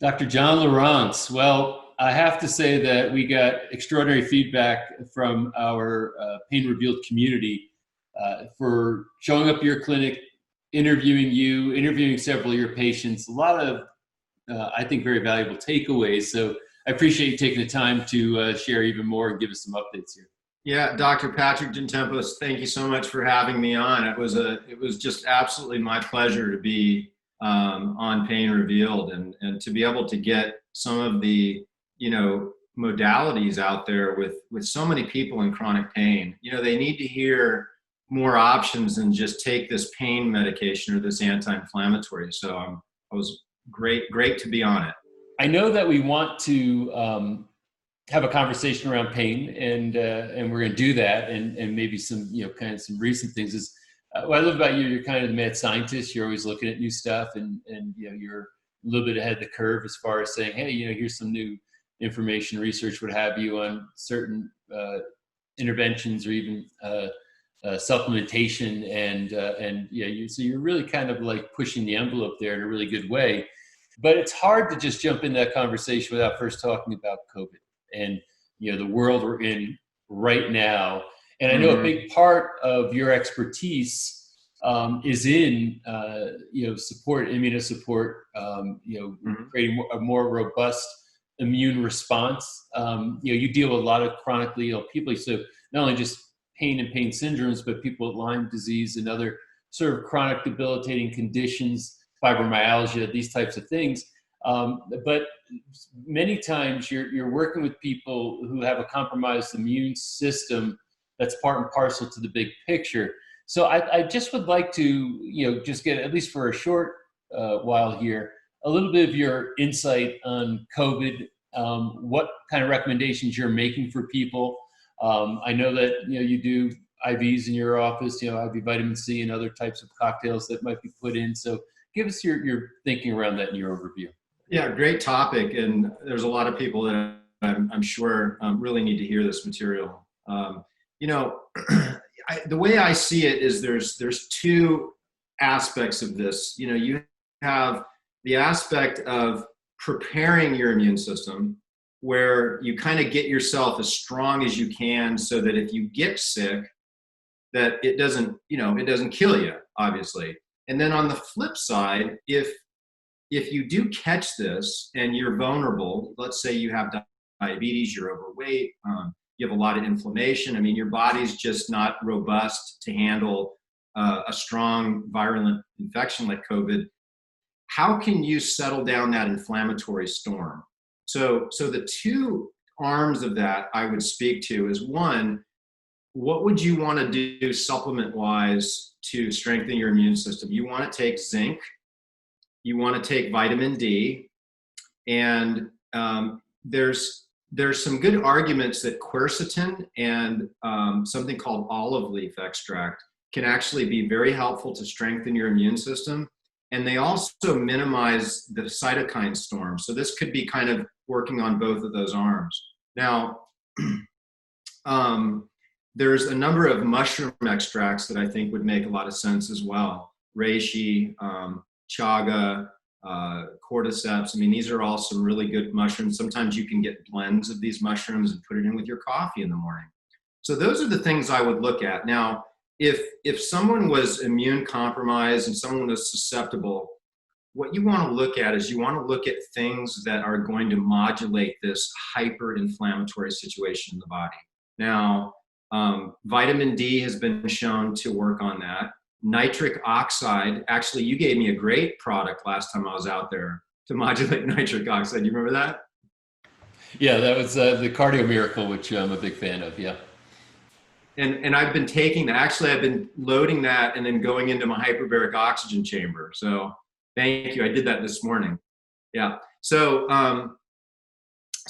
Dr. John Lawrence. Well, I have to say that we got extraordinary feedback from our Pain Revealed community for showing up at your clinic, interviewing you, interviewing several of your patients. A lot of, I think, very valuable takeaways. So I appreciate you taking the time to share even more and give us some updates here. Yeah, Dr. Patrick Gentempos, thank you so much for having me on. It was just absolutely my pleasure to be on Pain Revealed and to be able to get some of the modalities out there with so many people in chronic pain. They need to hear more options than just take this pain medication or this anti-inflammatory. So I was great to be on it. I know that we want to have a conversation around pain, and we're going to do that, and maybe some kind of some recent things. Is what I love about you. You're kind of the mad scientist. You're always looking at new stuff, and you're a little bit ahead of the curve as far as saying, hey, here's some new information, research, what have you, on certain interventions or even supplementation, so you're really kind of like pushing the envelope there in a really good way. But it's hard to just jump in that conversation without first talking about COVID and the world we're in right now. And I know a big part of your expertise is in support, immunosupport, creating a more robust immune response. You deal with a lot of chronically ill people, so not only just pain and pain syndromes, but people with Lyme disease and other sort of chronic debilitating conditions, fibromyalgia, these types of things. But many times you're working with people who have a compromised immune system that's part and parcel to the big picture. So I just would like to, just get, at least for a short while here, a little bit of your insight on COVID, what kind of recommendations you're making for people. I know that, you do IVs in your office, IV vitamin C and other types of cocktails that might be put in. So give us your thinking around that in your overview. Yeah, great topic. And there's a lot of people that I'm sure really need to hear this material. The way I see it is there's two aspects of this. You have the aspect of preparing your immune system, where you kind of get yourself as strong as you can so that if you get sick, that it doesn't kill you, obviously. And then on the flip side, if you do catch this and you're vulnerable, let's say you have diabetes, you're overweight, you have a lot of inflammation. I mean, your body's just not robust to handle a strong virulent infection like COVID. How can you settle down that inflammatory storm? So the two arms of that I would speak to is, one, what would you want to do supplement-wise to strengthen your immune system? You want to take zinc, you want to take vitamin D, and there's some good arguments that quercetin and something called olive leaf extract can actually be very helpful to strengthen your immune system. And they also minimize the cytokine storm. So this could be kind of working on both of those arms. Now, there's a number of mushroom extracts that I think would make a lot of sense as well. Reishi, chaga, cordyceps. I mean, these are all some really good mushrooms. Sometimes you can get blends of these mushrooms and put it in with your coffee in the morning. So those are the things I would look at. Now, if someone was immune compromised and someone was susceptible, what you want to look at is you want to look at things that are going to modulate this hyper-inflammatory situation in the body. Now, vitamin D has been shown to work on that. Nitric oxide, actually, you gave me a great product last time I was out there to modulate nitric oxide. Do you remember that? Yeah, that was the Cardio Miracle, which I'm a big fan of, yeah. And I've been taking that. Actually, I've been loading that and then going into my hyperbaric oxygen chamber. So thank you. I did that this morning. Yeah. So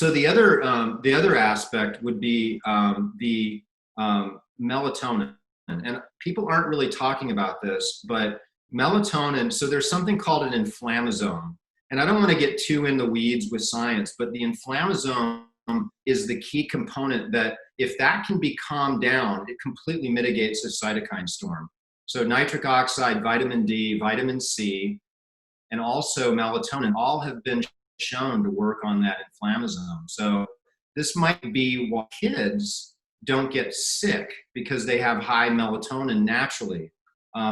the other aspect would be the melatonin. And people aren't really talking about this, but melatonin, so there's something called an inflammasome. And I don't want to get too in the weeds with science, but the inflammasome is the key component that if that can be calmed down, it completely mitigates the cytokine storm. So nitric oxide, vitamin D, vitamin C, and also melatonin all have been shown to work on that inflammasome. So this might be why kids don't get sick, because they have high melatonin naturally.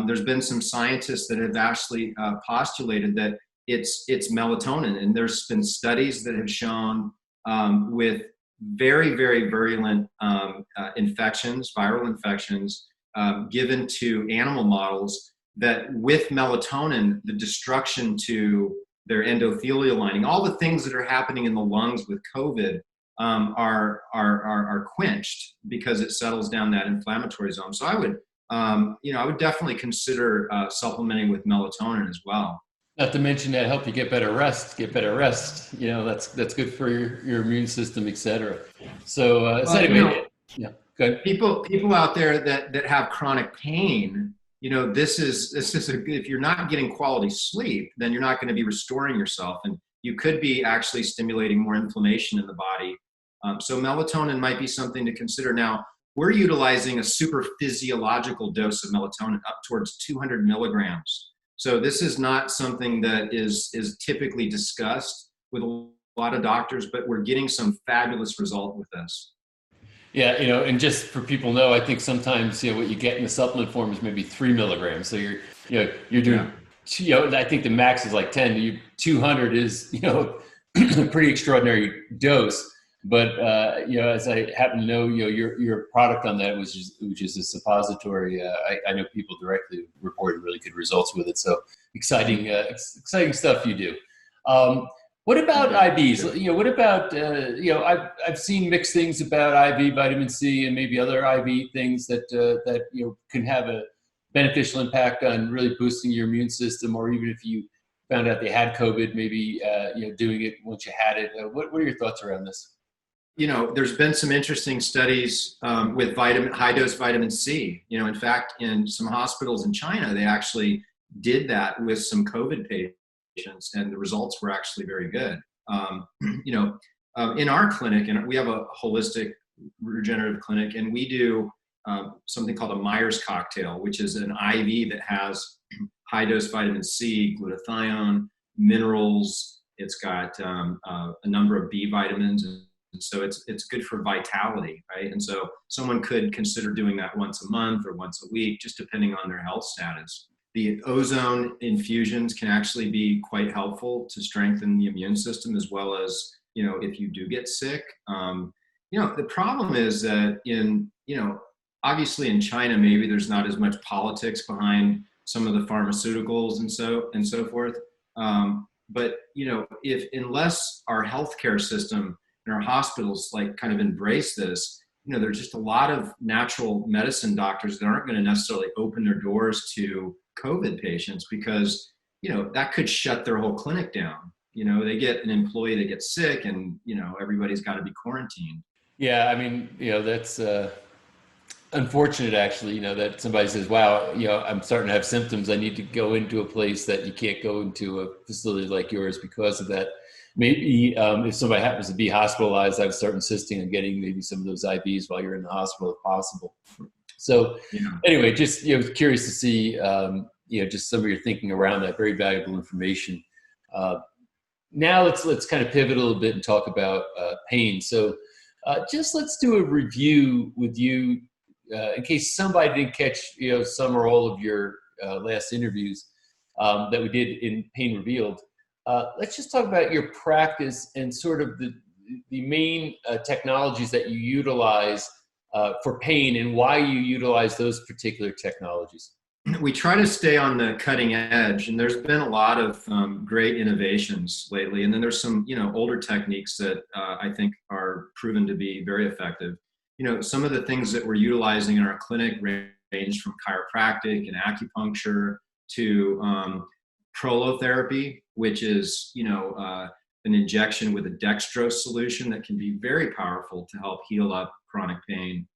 There's been some scientists that have actually postulated that it's melatonin, and there's been studies that have shown with very, very virulent infections, viral infections, given to animal models, that with melatonin, the destruction to their endothelial lining, all the things that are happening in the lungs with COVID are quenched, because it settles down that inflammatory zone. So I would definitely consider supplementing with melatonin as well. Not to mention that help you get better rest. That's good for your immune system, etc. So anyway, yeah, good. People out there that have chronic pain, this is if you're not getting quality sleep, then you're not going to be restoring yourself, and you could be actually stimulating more inflammation in the body. So melatonin might be something to consider. Now, we're utilizing a super physiological dose of melatonin up towards 200 milligrams. So this is not something that is typically discussed with a lot of doctors, but we're getting some fabulous result with this. Yeah, and just for people to know, I think sometimes what you get in the supplement form is maybe 3 milligrams. So you're doing, I think the max is like 10. 200 is a pretty extraordinary dose. But as I happen to know, your product on that which is a suppository. I know people directly reported really good results with it. So exciting stuff you do. What about IVs? What about I've seen mixed things about IV vitamin C and maybe other IV things that can have a beneficial impact on really boosting your immune system, or even if you found out they had COVID, maybe doing it once you had it. What are your thoughts around this? There's been some interesting studies with high dose vitamin C. In fact, in some hospitals in China, they actually did that with some COVID patients, and the results were actually very good. In our clinic, and we have a holistic regenerative clinic, and we do something called a Myers cocktail, which is an IV that has high dose vitamin C, glutathione, minerals. It's got a number of B vitamins. And so it's good for vitality, right? And so someone could consider doing that once a month or once a week, just depending on their health status. The ozone infusions can actually be quite helpful to strengthen the immune system, as well as, if you do get sick. The problem is that obviously in China, maybe there's not as much politics behind some of the pharmaceuticals and so forth. But unless our healthcare system and our hospitals kind of embrace this, there's just a lot of natural medicine doctors that aren't going to necessarily open their doors to COVID patients, because that could shut their whole clinic down. They get an employee that gets sick, and everybody's got to be quarantined. Yeah, I mean, that's unfortunate, actually. That somebody says, "Wow, I'm starting to have symptoms. I need to go into a place that you can't go into, a facility like yours, because of that." Maybe if somebody happens to be hospitalized, I would start insisting on getting maybe some of those IVs while you're in the hospital if possible. So anyway, just curious to see just some of your thinking around that. Very valuable information. Now let's kind of pivot a little bit and talk about pain. So just let's do a review with you in case somebody didn't catch some or all of your last interviews that we did in Pain Revealed. Let's just talk about your practice and sort of the main technologies that you utilize for pain, and why you utilize those particular technologies. We try to stay on the cutting edge, and there's been a lot of great innovations lately. And then there's some, older techniques that I think are proven to be very effective. Some of the things that we're utilizing in our clinic range from chiropractic and acupuncture to prolotherapy, which is, an injection with a dextrose solution that can be very powerful to help heal up chronic pain.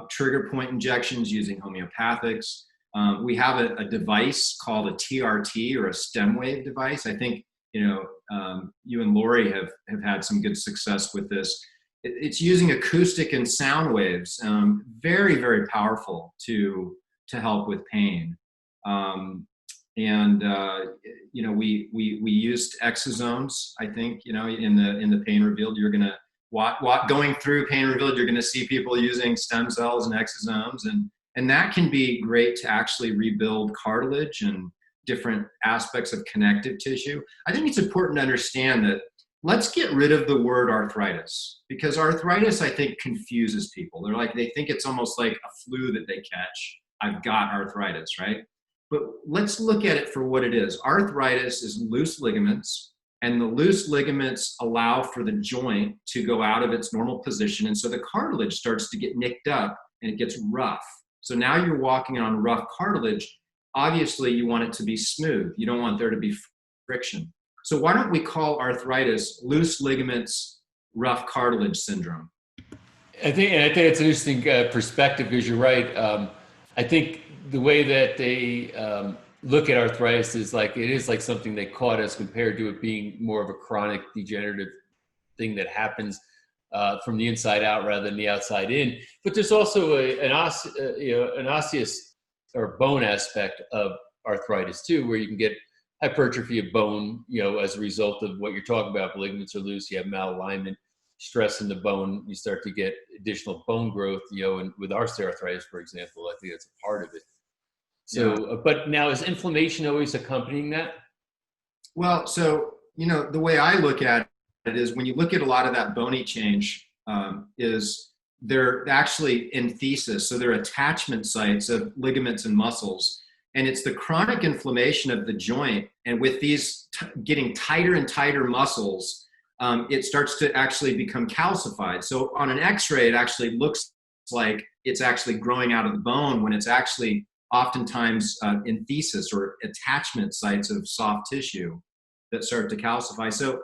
Trigger point injections using homeopathics. We have a device called a TRT, or a stem wave device. I think, you and Lori have had some good success with this. It's using acoustic and sound waves, very, very powerful to help with pain. and we used exosomes. I think in the Pain Revealed, you're gonna going through Pain Revealed, you're gonna see people using stem cells and exosomes, and that can be great to actually rebuild cartilage and different aspects of connective tissue. I think it's important to understand that let's get rid of the word arthritis, because arthritis, I think, confuses people. They think it's almost like a flu that they catch. I've got arthritis, right? But let's look at it for what it is. Arthritis is loose ligaments, and the loose ligaments allow for the joint to go out of its normal position. And so the cartilage starts to get nicked up and it gets rough. So now you're walking on rough cartilage. Obviously, you want it to be smooth. You don't want there to be friction. So why don't we call arthritis loose ligaments, rough cartilage syndrome? I think it's an interesting perspective, because you're right. I think the way that they look at arthritis is like it is like something they caught as compared to it being more of a chronic degenerative thing that happens from the inside out rather than the outside in. But there's also an osseous or bone aspect of arthritis too, where you can get hypertrophy of bone, as a result of what you're talking about. Ligaments are loose, you have malalignment, stress in the bone, you start to get additional bone growth, and with osteoarthritis, for example, I think that's a part of it. So, but now is inflammation always accompanying that? Well, so, the way I look at it is when you look at a lot of that bony change, is they're actually enthesis. So they're attachment sites of ligaments and muscles. And it's the chronic inflammation of the joint. And with these getting tighter and tighter muscles, it starts to actually become calcified. So on an x-ray, it actually looks like it's actually growing out of the bone, when it's actually oftentimes enthesis or attachment sites of soft tissue that start to calcify. So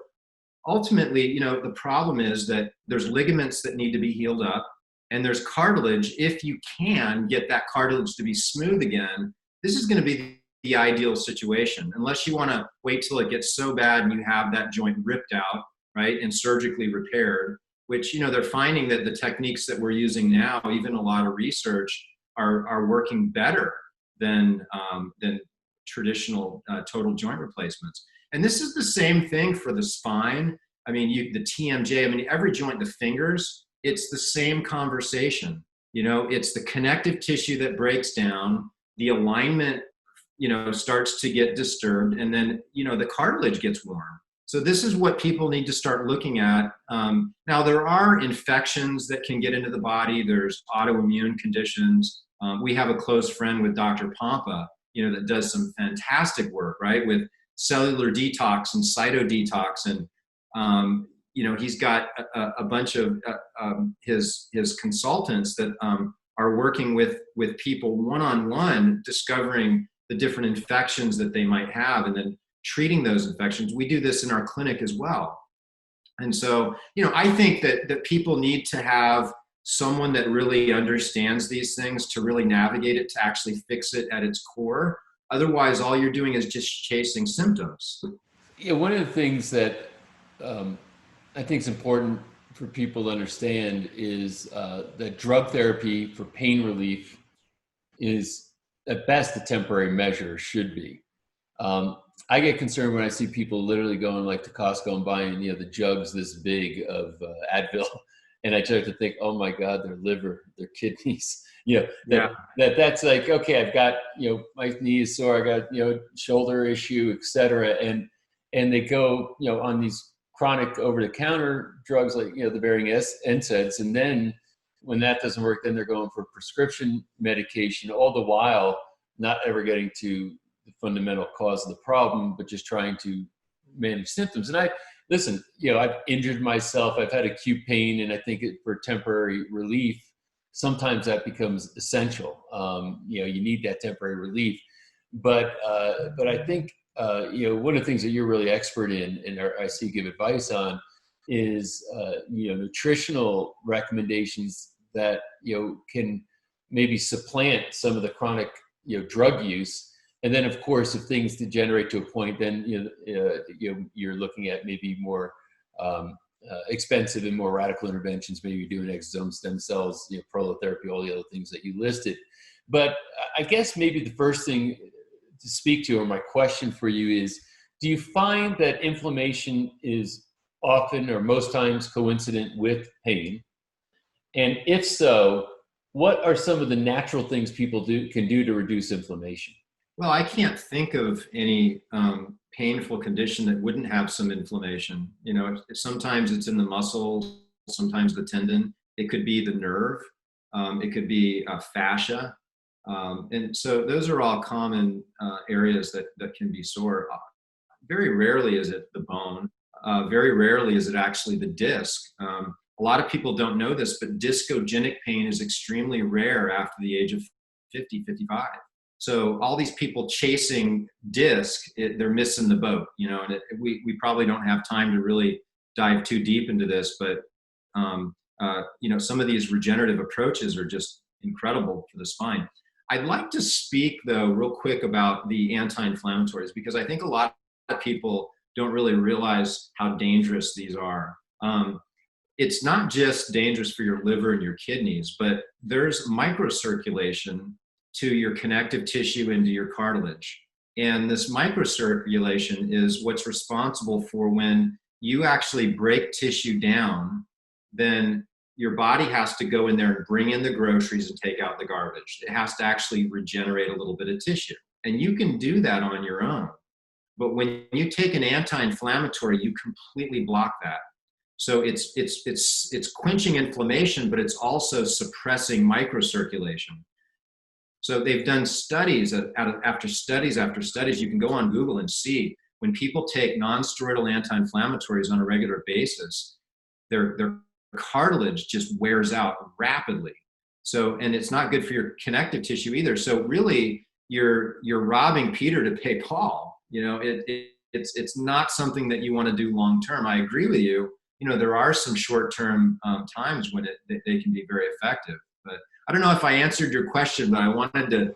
ultimately, the problem is that there's ligaments that need to be healed up, and there's cartilage. If you can get that cartilage to be smooth again, this is going to be the ideal situation, unless you want to wait till it gets so bad and you have that joint ripped out, right, and surgically repaired, which, they're finding that the techniques that we're using now, even a lot of research, are working better than traditional total joint replacements. And this is the same thing for the spine. I mean, the TMJ, every joint, the fingers, it's the same conversation. It's the connective tissue that breaks down, the alignment, starts to get disturbed, and then, the cartilage gets worn. So this is what people need to start looking at. Now, there are infections that can get into the body. There's autoimmune conditions. We have a close friend with Dr. Pompa, that does some fantastic work, right, with cellular detox and cytodetox. And, he's got a bunch of his consultants that are working with people one-on-one, discovering the different infections that they might have and then treating those infections. We do this in our clinic as well. And so, I think that people need to have someone that really understands these things to really navigate it, to actually fix it at its core. Otherwise, all you're doing is just chasing symptoms. Yeah, one of the things that I think is important for people to understand is that drug therapy for pain relief is at best a temporary measure, should be. I get concerned when I see people literally going like to Costco and buying, the jugs this big of Advil. And I start to think, oh my God, their liver, their kidneys, that's like, okay, I've got, my knee is sore, I got, shoulder issue, et cetera. And they go, on these chronic over-the-counter drugs like, the varying NSAIDs. And then when that doesn't work, then they're going for prescription medication, all the while not ever getting to the fundamental cause of the problem, but just trying to manage symptoms. And listen, I've injured myself. I've had acute pain, and I think for temporary relief, sometimes that becomes essential. You need that temporary relief. But I think, one of the things that you're really expert in, and I see you give advice on, is, nutritional recommendations that, can maybe supplant some of the chronic, drug use. And then, of course, if things degenerate to a point, then you're looking at maybe more expensive and more radical interventions. Maybe doing exosome stem cells, prolotherapy, all the other things that you listed. But I guess maybe the first thing to speak to, or my question for you is, do you find that inflammation is often or most times coincident with pain? And if so, what are some of the natural things people can do to reduce inflammation? Well, I can't think of any painful condition that wouldn't have some inflammation. You know, sometimes it's in the muscles, sometimes the tendon. It could be the nerve. It could be fascia. And so those are all common areas that can be sore. Very rarely is it the bone. Very rarely is it actually the disc. A lot of people don't know this, but discogenic pain is extremely rare after the age of 50, 55. So all these people chasing disc, they're missing the boat, you know, and we probably don't have time to really dive too deep into this, but, you know, some of these regenerative approaches are just incredible for the spine. I'd like to speak, though, real quick about the anti-inflammatories, because I think a lot of people don't really realize how dangerous these are. It's not just dangerous for your liver and your kidneys, but there's microcirculation to your connective tissue into your cartilage. And this microcirculation is what's responsible for when you actually break tissue down, then your body has to go in there and bring in the groceries and take out the garbage. It has to actually regenerate a little bit of tissue. And you can do that on your own. But when you take an anti-inflammatory, you completely block that. So it's quenching inflammation, but it's also suppressing microcirculation. So they've done studies after studies after studies. You can go on Google and see when people take non-steroidal anti-inflammatories on a regular basis, their cartilage just wears out rapidly. So, and it's not good for your connective tissue either. So really, you're robbing Peter to pay Paul. You know, it's not something that you want to do long term. I agree with you. You know, there are some short-term times when they can be very effective. But I don't know if I answered your question, but I wanted to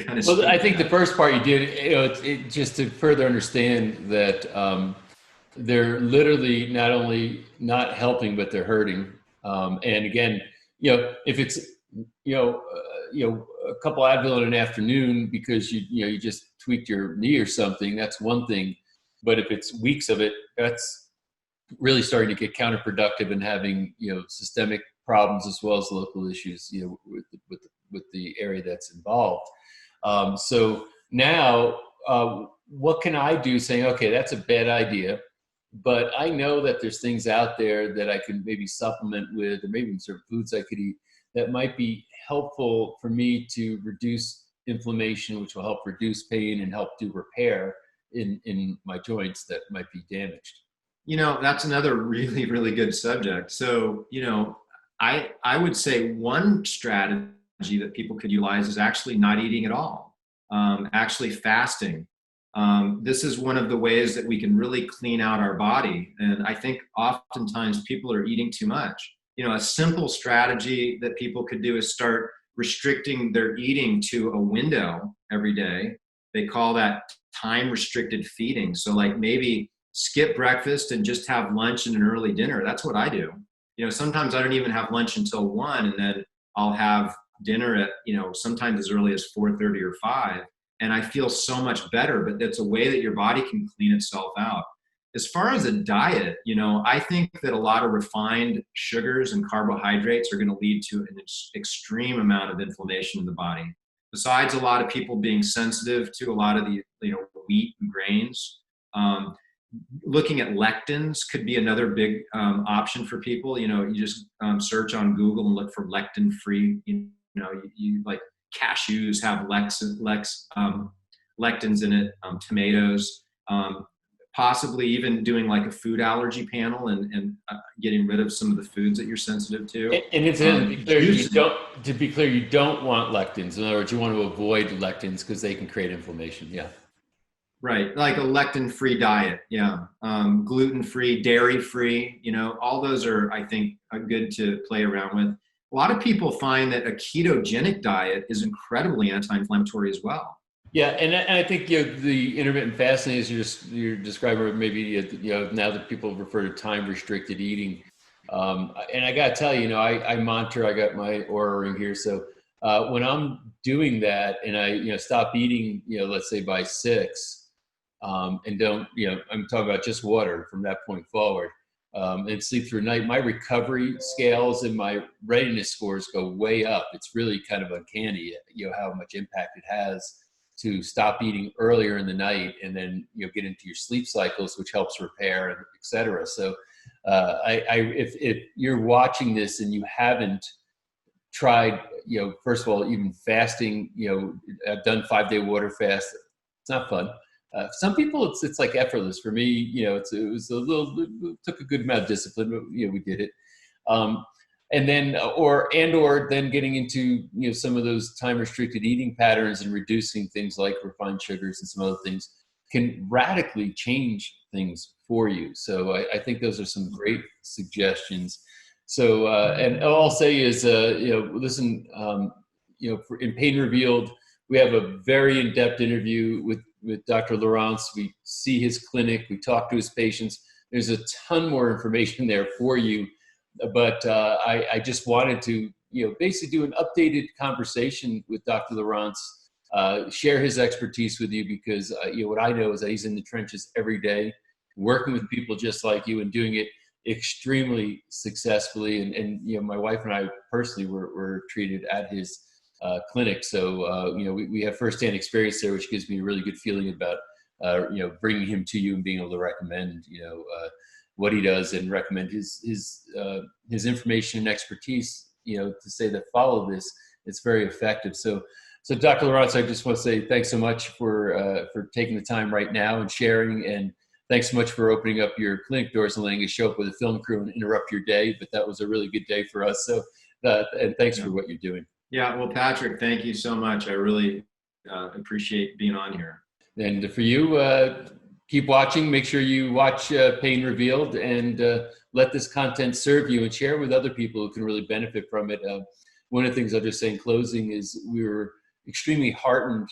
kind of. Well, I think the first part you did, you know, just to further understand that they're literally not only not helping, but they're hurting. And again, you know, if it's a couple Advil in an afternoon because you just tweaked your knee or something, that's one thing. But if it's weeks of it, that's really starting to get counterproductive and having, you know, systemic problems as well as local issues, you know, with the area that's involved. So now, what can I do saying, okay, that's a bad idea, but I know that there's things out there that I can maybe supplement with, or maybe certain foods I could eat that might be helpful for me to reduce inflammation, which will help reduce pain and help do repair in my joints that might be damaged. You know, that's another really, really good subject. So, you know, I would say one strategy that people could utilize is actually not eating at all, actually fasting. This is one of the ways that we can really clean out our body. And I think oftentimes people are eating too much. You know, a simple strategy that people could do is start restricting their eating to a window every day. They call that time restricted feeding. So like maybe skip breakfast and just have lunch and an early dinner. That's what I do. You know, sometimes I don't even have lunch until 1, and then I'll have dinner at, you know, sometimes as early as 4:30 or 5. And I feel so much better, but that's a way that your body can clean itself out. As far as a diet, you know, I think that a lot of refined sugars and carbohydrates are going to lead to an extreme amount of inflammation in the body. Besides a lot of people being sensitive to a lot of the, you know, wheat and grains, looking at lectins could be another big option for people. You know, you just search on Google and look for lectin-free. You know, you like cashews have lectins in it. Tomatoes, possibly even doing like a food allergy panel and getting rid of some of the foods that you're sensitive to. And it's to be clear, you don't want lectins. In other words, you want to avoid lectins because they can create inflammation. Yeah. Right, like a lectin-free diet, yeah. Gluten-free, dairy-free, you know, all those are, I think, good to play around with. A lot of people find that a ketogenic diet is incredibly anti-inflammatory as well. Yeah, and I think, you know, the intermittent fasting, as you're describing, or maybe, you know, now that people refer to time-restricted eating, and I got to tell you, you know, I monitor. I got my Oura ring here, so when I'm doing that and I, stop eating, let's say by 6, and don't, I'm talking about just water from that point forward, and sleep through the night, my recovery scales and my readiness scores go way up. It's really kind of uncanny, how much impact it has to stop eating earlier in the night and then, get into your sleep cycles, which helps repair, and et cetera. So, if you're watching this and you haven't tried, first of all, even fasting, I've done 5-day water fast. It's not fun. Some people, it's like effortless. For me, it was a little, it took a good amount of discipline, but we did it. And then, or then getting into, some of those time restricted eating patterns and reducing things like refined sugars and some other things can radically change things for you. So I think those are some great suggestions. So, and all I'll say is, listen, in Pain Revealed, we have a very in-depth interview with Dr. Lawrence. We see his clinic, we talk to his patients. There's a ton more information there for you. But I just wanted to, basically do an updated conversation with Dr. Lawrence, share his expertise with you, because, what I know is that he's in the trenches every day, working with people just like you and doing it extremely successfully. And my wife and I personally were treated at his clinic. So, we have firsthand experience there, which gives me a really good feeling about, bringing him to you and being able to recommend, what he does and recommend his information and expertise, to say that follow this. It's very effective. So Dr. Lawrence, I just want to say thanks so much for taking the time right now and sharing, and thanks so much for opening up your clinic doors and letting us show up with a film crew and interrupt your day. But that was a really good day for us. So, and thanks for what you're doing. Yeah, well, Patrick, thank you so much. I really appreciate being on here. And for you, keep watching. Make sure you watch Pain Revealed, and let this content serve you, and share with other people who can really benefit from it. One of the things I'll just say in closing is we were extremely heartened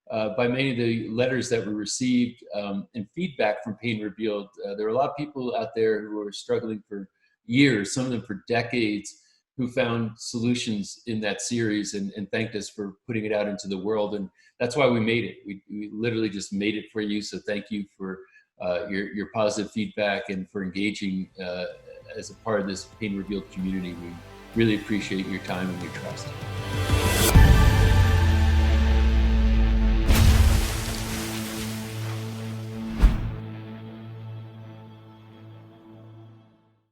by many of the letters that we received, and feedback from Pain Revealed. There are a lot of people out there who are struggling for years, some of them for decades, who found solutions in that series and thanked us for putting it out into the world. And that's why we made it. We literally just made it for you. So thank you for your positive feedback and for engaging as a part of this Pain Revealed community. We really appreciate your time and your trust.